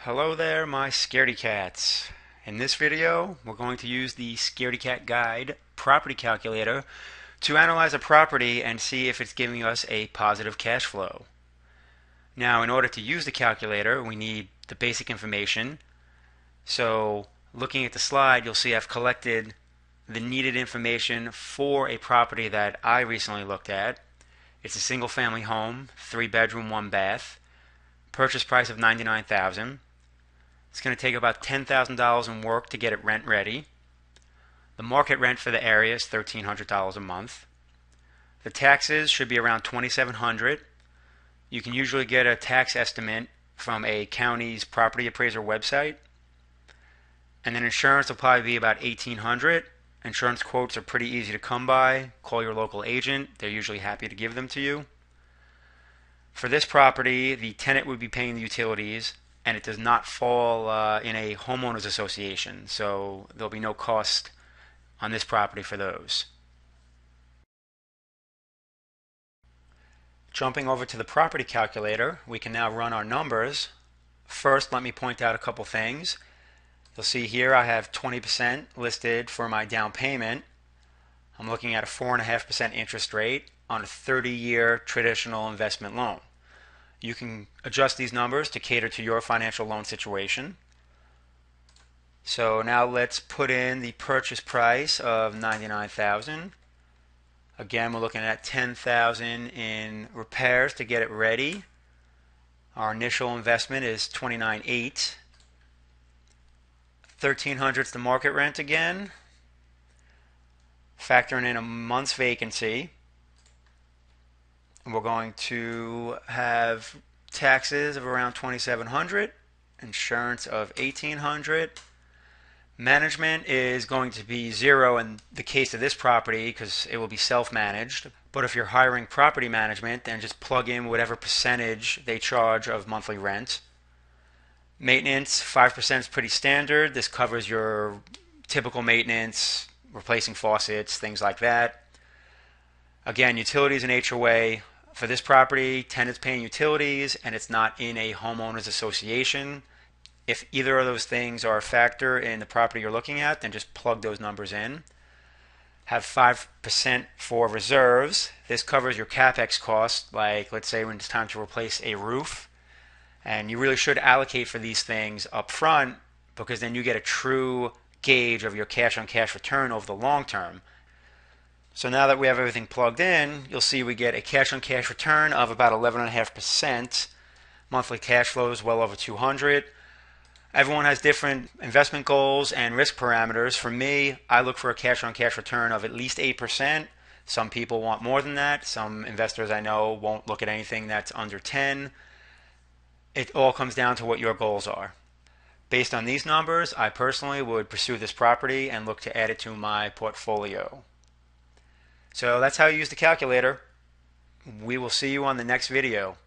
Hello there, my scaredy cats. In this video, we're going to use the ScaredyCatGuide property calculator to analyze a property and see if it's giving us a positive cash flow. Now, in order to use the calculator, we need the basic information. So, looking at the slide, you'll see I've collected the needed information for a property that I recently looked at. It's a single-family home, 3-bedroom, 1-bath. Purchase price of $99,000. It's going to take about $10,000 in work to get it rent ready. The market rent for the area is $1,300 a month. The taxes should be around $2,700. You can usually get a tax estimate from a county's property appraiser website. And then insurance will probably be about $1,800. Insurance quotes are pretty easy to come by. Call your local agent. They're usually happy to give them to you. For this property, the tenant would be paying the utilities, and it does not fall in a homeowners association, so there'll be no cost on this property for those. Jumping over to the property calculator, we can now run our numbers. First, let me point out a couple things. You'll see here I have 20% listed for my down payment. I'm looking at a 4.5% interest rate on a 30-year traditional investment loan. You can adjust these numbers to cater to your financial loan situation. So now let's put in the purchase price of $99,000. Again, we're looking at $10,000 in repairs to get it ready. Our initial investment is $29,800. $1,300 is the market rent again. Factoring in a month's vacancy. We're going to have taxes of around $2,700, insurance of $1,800. Management is going to be zero in the case of this property because it will be self-managed. But if you're hiring property management, then just plug in whatever percentage they charge of monthly rent. Maintenance, 5% is pretty standard. This covers your typical maintenance, replacing faucets, things like that. Again, utilities and HOA. For this property, tenant's paying utilities and it's not in a homeowners association. If either of those things are a factor in the property you're looking at, then just plug those numbers in. Have 5% for reserves. This covers your CapEx costs, like let's say when it's time to replace a roof. And you really should allocate for these things up front because then you get a true gauge of your cash on cash return over the long term. So now that we have everything plugged in, you'll see we get a cash on cash return of about 11.5%. Monthly cash flow is well over $200. Everyone has different investment goals and risk parameters. For me, I look for a cash on cash return of at least 8%. Some people want more than that. Some investors I know won't look at anything that's under 10. It all comes down to what your goals are. Based on these numbers, I personally would pursue this property and look to add it to my portfolio. So that's how you use the calculator. We will see you on the next video.